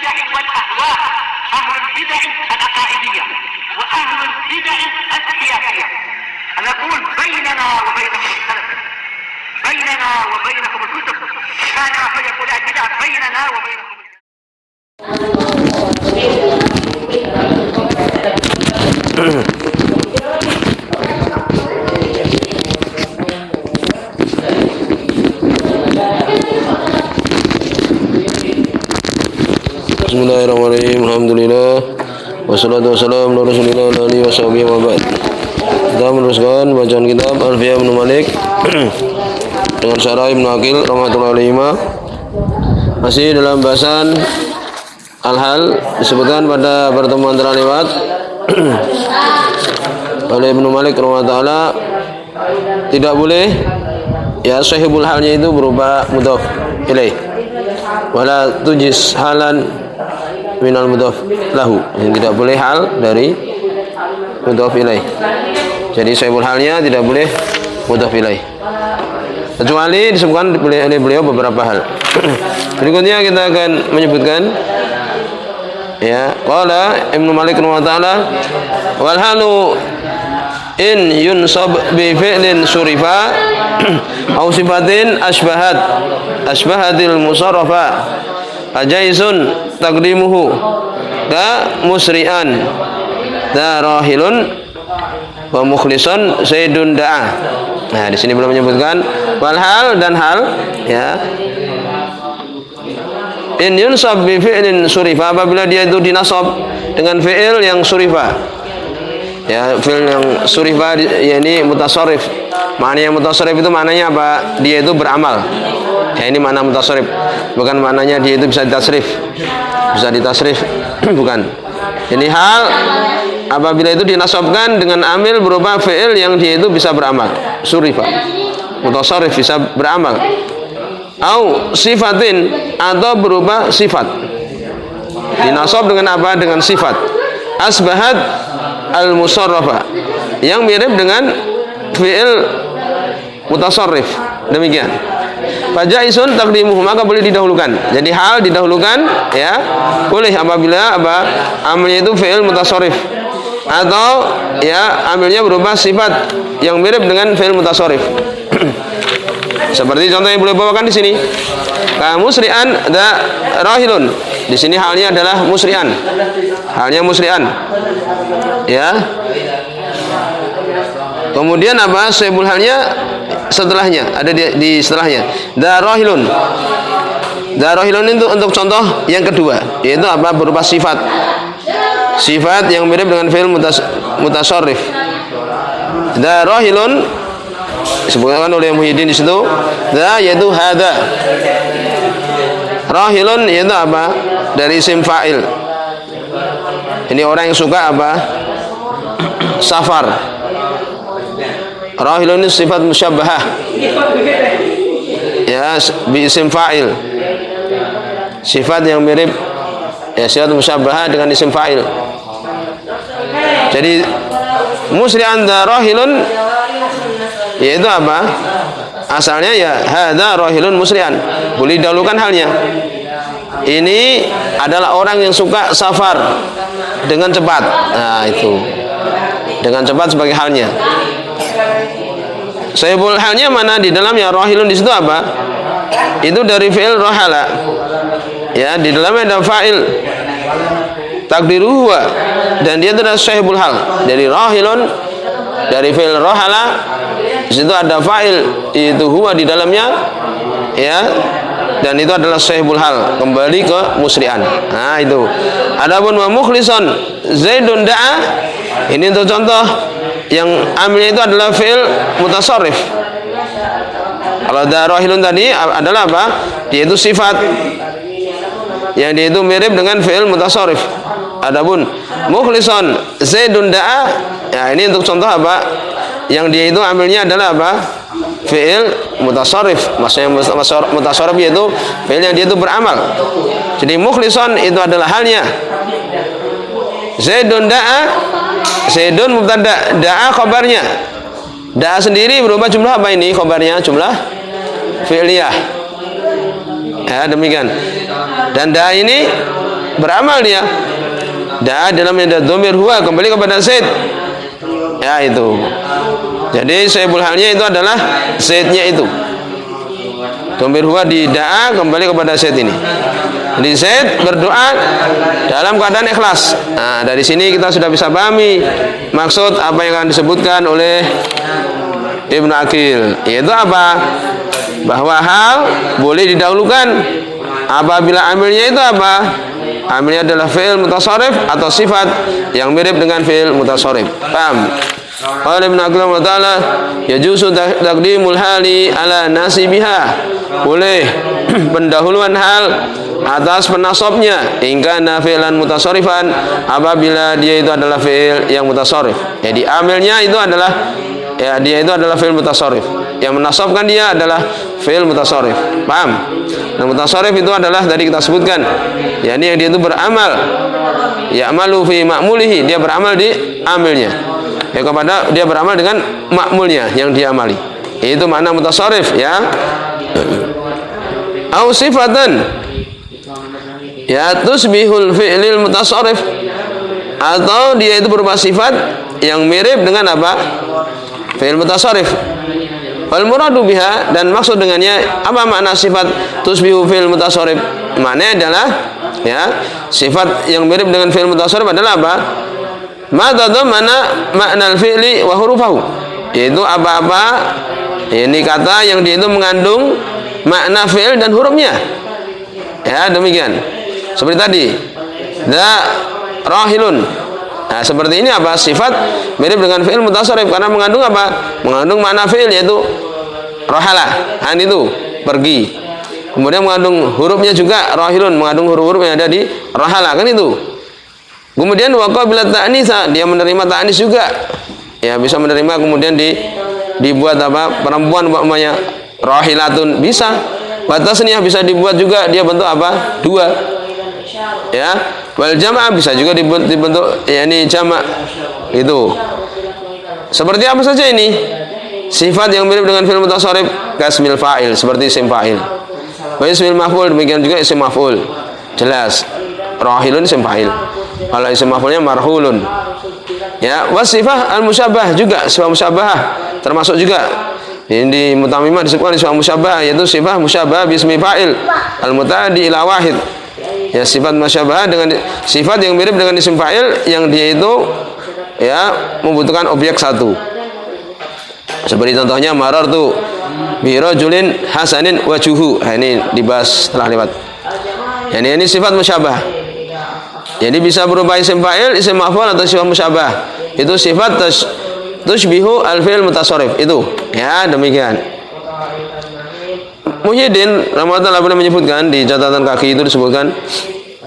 البدع والأهواء، أهل البدع العقائدية وأهل البدع السياسية. نقول بيننا وبينكم السلف، بيننا وبينكم الكتب، كان فيقول البدع بيننا وبينكم. Bismillahirrahmanirrahim. Alhamdulillah. Wassalatu wassalamu ala Rasulillah wa alihi washabihi wa ba'd. Kita meneruskan bacaan kitab Alfiyah Ibnu Malik dengan syarah Ibnu Aqil rahmatullahi alaihima. Masih dalam bahasan al-hal, disebutkan pada pertemuan terlewat oleh Ibnu Malik rahimahullah taala tidak boleh ya sahibul halnya itu berupa mudhaf ilaih, wala tujis halan minal mudhaf lahu, yang tidak boleh hal dari mudhaf ilaih. Jadi sahibul halnya tidak boleh mudhaf ilaih, kecuali disebutkan oleh beliau beberapa hal. Berikutnya kita akan menyebutkan ya, qala Ibnu Malik rahimahullah taala wal halu in yunsab bi fi'lin surifa au sifatin asbahatil musarrafa ajaisun taqdimuhu ka musri'an da rahilun wa mukhlisun sayyidun da'a. Nah, di sini belum menyebutkan wal hal dan hal ya. In yunsab bi fi'lin surifa, apabila dia itu dinasab dengan fi'il yang surifa. Ya, fi'il yang surifa yakni mutasarrif. Maknanya mutasarrif itu maknanya apa? Dia itu beramal. Ya, ini makna mutasarrif. Bukan maknanya dia itu bisa ditasrif. Bisa ditasrif bukan. Ini hal apabila itu dinasabkan dengan amil berupa fi'il yang dia itu bisa beramal. Surifa. Mutasarrif bisa beramal. Au sifatin, atau berupa sifat. Dinasab dengan apa? Dengan sifat. Asbahat al-musarrafa, yang mirip dengan fi'il mutasarrif. Demikian. Fajaisun taqdimuhu, maka boleh didahulukan. Jadi hal didahulukan ya, boleh apabila apa? Amilnya itu fi'il mutasarrif, atau ya amilnya berupa sifat yang mirip dengan fi'il mutasarrif. Seperti contoh yang boleh bawakan di sini. Musri'an da rahilun. Di sini halnya adalah musri'an. Halnya musri'an. Ya. Kemudian apa? Sebul halnya setelahnya, ada di setelahnya. Da rahilun. Da rahilun itu untuk contoh yang kedua, yaitu apa? Berupa sifat. Sifat yang mirip dengan fi'il mutasarrif. Da rahilun disebutkan oleh Muhyiddin di situ, yaitu hada. Rahilun yaitu apa? Dari isim fa'il. Ini orang yang suka apa? Safar. Rahilun ini sifat musyabbahah. Ya, bi isim fa'il. Sifat yang mirip ya, sifat musyabbahah dengan isim fa'il. Jadi musri'an da rahilun yaitu apa? Asalnya ya hadza rahilun musri'an. Boleh didahulukan halnya. Ini adalah orang yang suka safar dengan cepat. Nah, itu. Dengan cepat sebagai halnya. Sayyibul halnya mana di dalamnya? Rahilun di situ apa? Itu dari fi'il rahala. Ya, di dalamnya ada fa'il. Takdiruhu, dan dia adalah sayyibul hal. Dari rahilun, dari fi'il rahala, di situ ada fa'il, itu huwa di dalamnya, ya, dan itu adalah sahibul hal, kembali ke musri'an. Nah, itu. Adapun wa mukhlison zaidun da'a, ini untuk contoh yang amilnya itu adalah fi'il mutasarrif. Kalau darahilun tadi adalah apa? Dia itu sifat yang dia itu mirip dengan fi'il mutasarrif. Adapun mukhlison zaidun da'a, ya ini untuk contoh apa? Yang dia itu ambilnya adalah apa? Fi'il mutasarrif. Maksudnya mutasarrif yaitu fi'il yang dia itu beramal. Jadi mukhlison itu adalah halnya. Zaidun da'a, Zaidun mubtada, da'a khabarnya. Da'a sendiri berubah jumlah apa ini? Khabarnya jumlah fi'liyah. Ya, demikian. Dan da'a ini beramal dia. Da'a dalamnya ada dhamir huwa, kembali kepada Zaid. Ya itu. Jadi sahibul halnya itu adalah Zaidnya itu. Dhamir huwa di da'a kembali kepada Zaid ini. Jadi Zaid berdoa dalam keadaan ikhlas. Nah, dari sini kita sudah bisa pahami maksud apa yang akan disebutkan oleh Ibnu Aqil. Yaitu apa? Bahwa hal boleh didahulukan apabila amilnya itu apa? Amilnya adalah fi'il mutasarrif atau sifat yang mirip dengan fi'il mutasarrif. Paham? Qala Ibnu Aqil ta'ala yajuzu taqdimul hali ala nasibiha. Boleh pendahuluan hal atas penasabnya hingga fi'lan mutasarrifan apabila dia itu adalah fi'il yang mutasarrif. Jadi amilnya itu adalah dia itu adalah fi'il mutasarrif. Yang menasabkan dia adalah fi'il mutasarrif. Paham? Nah, mutasarrif itu adalah tadi kita sebutkan, yakni yang dia itu beramal. Ya'malu fi ma'mulihi, dia beramal di amilnya. Ya, kepada dia beramal dengan ma'mulnya yang dia amali. Itu makna mutasarrif ya. Au sifatan ya tusbihul fi'lil mutasarrif, atau dia itu berupa sifat yang mirip dengan apa? Fi'il mutasarrif. Wal muradu biha, dan maksud dengannya apa makna sifat tusbihu fi'il mutasarrif? Maknanya adalah ya, sifat yang mirip dengan fi'il mutasarrif adalah apa? Ma tadammana ma'nal fi'li wa hurufahu. Yaitu apa-apa ini kata yang dia itu mengandung makna fi'il dan hurufnya. Ya, demikian. Seperti tadi. Da rahilun. Nah, seperti ini apa? Sifat mirip dengan fi'il mutasarrif karena mengandung apa? Mengandung makna fi'il yaitu rahala. An itu pergi. Kemudian mengandung hurufnya juga rahilun, mengandung huruf-huruf yang ada di rahala, kan itu. Kemudian waqabila ta'nisa, dia menerima ta'nis juga. Ya, bisa menerima kemudian dibuat apa? Perempuan umpamanya rahilatun bisa. Batasnya bisa dibuat juga dia bentuk apa? Dua. Ya, wal jamaah bisa juga dibentuk yakni jamak itu. Seperti apa saja ini? Sifat yang mirip dengan fi'il mutasarrif kasmil fa'il, seperti isim fa'il. Wa ismil maf'ul, demikian juga isim maf'ul. Jelas. Rahilun isim fa'il. Kalau isim maf'ulnya marhulun. Ya, wasifah al-musyabbah juga, sifat musyabbah termasuk juga. Ini di Mutamimah disebutkan sifat musyabbah yaitu sifat musyabbah bi ismi fa'il al-muta'addi ila wahid. Ya, sifat musyabbah dengan sifat yang mirip dengan isim fa'il yang dia itu ya membutuhkan objek satu. Seperti contohnya marartu bi rajulin hasanin wajuhu. Nah, ini dibahas setelah lewat. Ini sifat musyabbah. Jadi bisa berupa isim fa'il, isim maf'ul atau sifat musyabbah. Itu sifat tushbihu al-fi'il mutasarrif itu. Ya, demikian. Muhyiddin rahimahullah pernah menyebutkan di catatan kaki itu disebutkan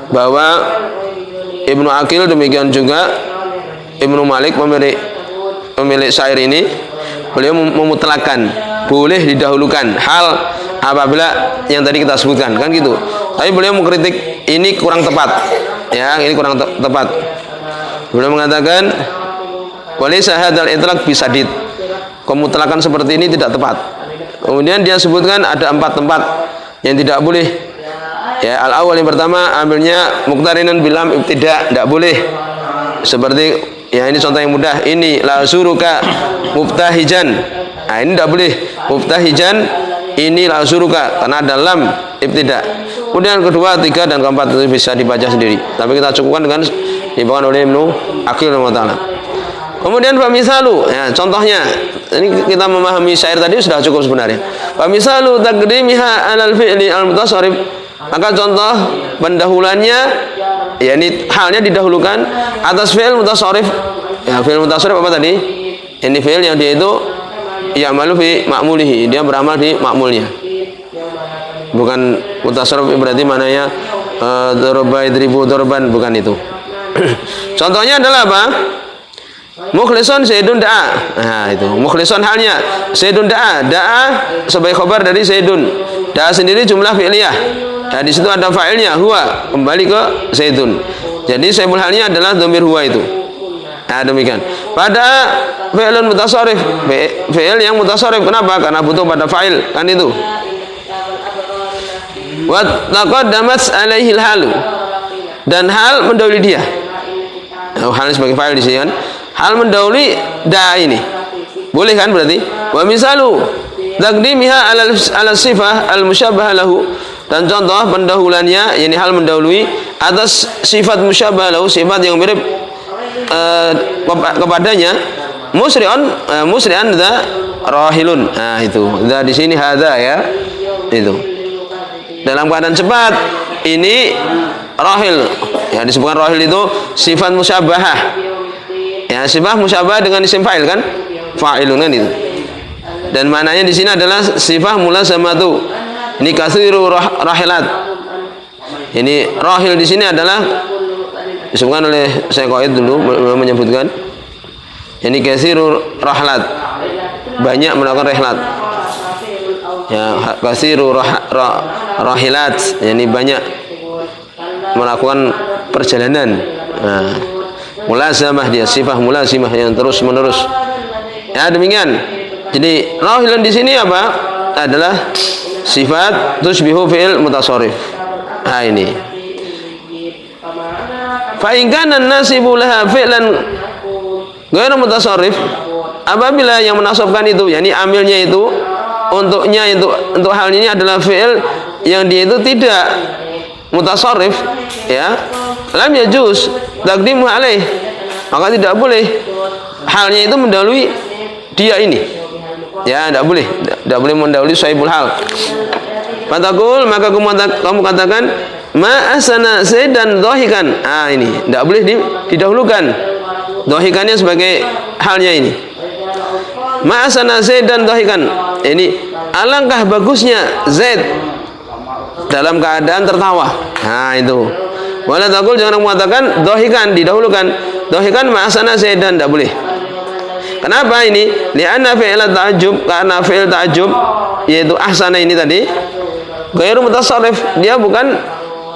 bahwa Ibnu Aqil demikian juga Ibnu Malik pemilik syair ini, beliau memutlakan boleh didahulukan hal apabila yang tadi kita sebutkan, kan gitu. Tapi beliau mengkritik ini kurang tepat. Ya, ini kurang tepat. Beliau mengatakan walaysa hadzal itlaq bisadid. Kemutlakan seperti ini tidak tepat. Kemudian dia sebutkan ada 4 tempat yang tidak boleh. Ya, al-awwal yang pertama ambilnya muqtarinan bilam ibtida, tidak boleh. Seperti ya, ini contoh yang mudah. Ini la suruka mubtahijan. Nah, ini tidak boleh. Mubtahijan ini la suruka karena ada lam ibtida. Kemudian kedua, 3 dan keempat itu bisa dibaca sendiri. Tapi kita cukupkan dengan dibawakan oleh Ibnu Aqil rahimahullah. Kemudian famisalu, ya contohnya ini kita memahami syair tadi sudah cukup sebenarnya. Famisalu taqdimiha 'alal fi'li al-mutasarrif, maka contoh pendahuluannya yakni halnya didahulukan atas fi'il mutasarrif. Ya, fi'il mutasarrif apa tadi? Ini fi'il yang dia itu ya'malu fi ma'mulihi, dia beramal di ma'mulnya. Bukan mutasarrif berarti mananya daraba idribu darban, bukan itu. Contohnya adalah apa? Mukhlison Zaidun da'a. Nah, itu mukhlison halnya Zaidun da'a. Da'a sebagai khabar dari Zaidun. Da'a sendiri jumlah fi'liyah. Nah, di situ ada fa'ilnya huwa, kembali ke Zaidun. Jadi saibul halnya adalah dhamir huwa itu. Nah, demikian. Pada fi'lun mutasarrif, fi'il yang mutasarrif, kenapa? Karena butuh pada fa'il, kan itu. Wa taqaddamat alaihi halu. dan hal mendahului dia. Hal sebagai fa'il di sini kan. Hal mendahului da ini. Boleh kan berarti? Wa misalu taqdimiha ala sifah al-musyabbah lahu. Dan contoh pendahuluannya, yakni hal mendahului atas sifat musyabbah lahu, sifat yang mirip kepadanya. Musri'an dza rahilun. Nah, itu. Dza di sini hadza ya. Itu. Dalam keadaan cepat. Ini rahil. Ya, disebutkan rahil itu sifat musyabbahah. Ya, sifat musyabbah dengan isim fa'il kan? Fa'ilun kan itu. Dan maknanya di sini adalah sifat mulazamatu. Ini katsiru rahilat. Ini rahil di sini adalah disebutkan oleh Syekh Qaid dulu menyebutkan. Ini katsiru rahlat. Banyak melakukan rihlat. Ya, katsiru rahilat. Ini banyak melakukan perjalanan. Nah, mulazamah dia, sifat mulazimah yang terus menerus. Ya, demikian. Jadi rahilun di sini apa? Adalah sifat tusbihu fi'il mutasarrif. Nah, ini. Fa in kana an-nasibu laha fi'lan ghairu mutasarrif, apabila yang menasabkan itu, yakni amilnya itu untuk hal ini adalah fi'il yang dia itu tidak mutasarrif, ya, lam yajuz taqdimu alaih, maka tidak boleh halnya itu mendahului dia ini. Ya, tidak boleh mendahului sahibul hal. Fatakul, maka kamu katakan ma asana zaidan dhahikan. Ah, ini tidak boleh didahulukan dhahikannya sebagai halnya ini. Ma asana zaidan dhahikan. Ini alangkah bagusnya Zaid dalam keadaan tertawa. Nah, itu. Wala taqul, jangan mengatakan dhahikan didahulukan. Dhahikan ma asana zaidan, tidak boleh. Kenapa ini? Li'anna fi'il ta'ajjub, karena fi'il ta'ajjub yaitu ahsana ini tadi ghairu mutasarrif, dia bukan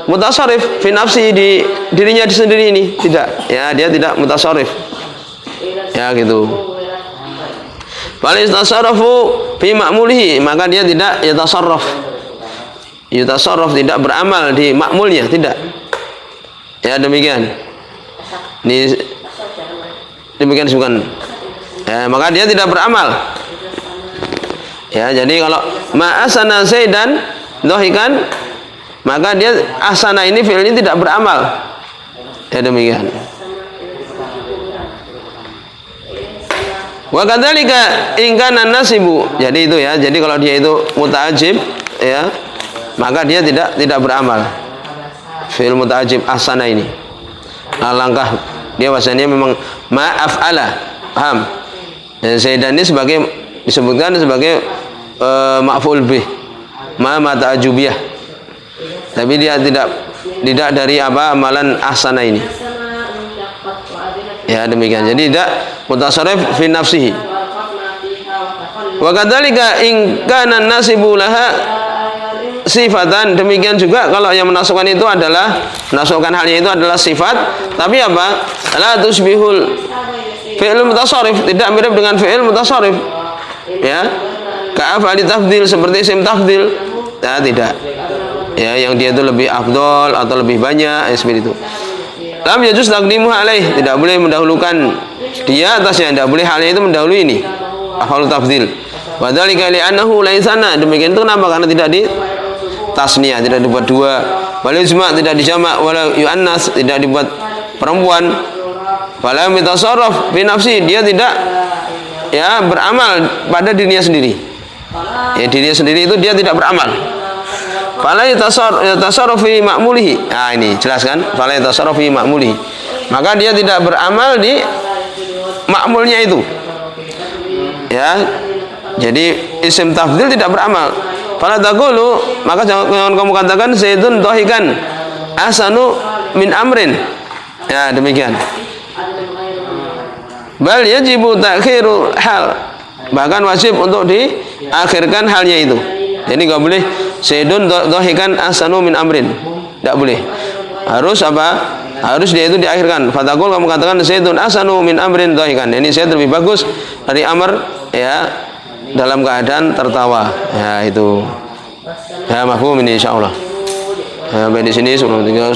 mutasarrif fi nafsi, di dirinya sendiri ini, tidak. Ya, dia tidak mutasarrif. Ya, gitu. Fal istasarrafu fi ma'mulihi, maka dia tidak yatasarraf. Yatasarraf tidak beramal di ma'mulnya, tidak. Ya, demikian. Ini demikian disebutkan. Ya, maka dia tidak beramal. Ya, jadi kalau ma'asana zaidan dhahikan, maka dia asana ini fi'il ini tidak beramal. Ya, demikian. Wa kadzalika in kana nasibu. Jadi itu ya. Jadi kalau dia itu muta'ajjib, ya, maka dia tidak beramal. Fi'il muta'ajjib asana ini. Alangkah dia bahasanya memang ma'af'ala. Paham? Dan Zaidan ini disebutkan sebagai ma'ful bih, ma ta'ajubiyah. Tapi dia tidak dari apa amalan ahsana ini. Ya, demikian. Jadi tidak mutasarrif fi nafsihi. Wa kadzalika in kana nasibu laha sifatan, demikian juga kalau yang menasabkan itu adalah menasabkan halnya itu adalah sifat, tapi apa? La tusbihul fi'il mutasarrif, tidak mirip dengan fi'il mutasarrif. Ya. Ka'afali tafdil, seperti isim tafdil. Ya, tidak. Ya, yang dia itu lebih afdol atau lebih banyak, seperti itu. Lam yajuz taqdimu alaih, tidak boleh mendahulukan dia atasnya, tidak boleh halnya itu mendahului ini. Af'al tafdil. Wa dzalika li'annahu laisana, demikian itu kenapa? Karena tidak di tasniyah, tidak dibuat dua. Wal ijma' tidak dijamak, wala yu'annas tidak dibuat perempuan. Fala mitasarraf fi nafsi, dia tidak ya beramal pada dirinya sendiri. Ya, dirinya sendiri itu dia tidak beramal. Fala yatasarraf fi ma'mulihi. Nah, ini jelas kan? Fala yatasarraf fi ma'mulihi. Maka dia tidak beramal di ma'mulnya itu. Ya. Jadi isim tafdil tidak beramal. Fala taqulu, maka jangan kamu katakan Zaidun dhahikan ahsanu min amrin. Ya, demikian. Bal yajibu ta'khirul hal, bahkan wajib untuk diakhirkan halnya itu. Jadi enggak boleh Zaidun dhahikan ahsanu min amrin, enggak boleh. Harus apa? Harus dia itu diakhirkan. Fatakul, kamu katakan Zaidun ahsanu min amrin dhahikan. Ini Zaid lebih bagus dari Amr, ya, dalam keadaan tertawa. Ya, itu. Ya, mafhum ini insyaallah. Ya, sampai di sini sebelum tinggal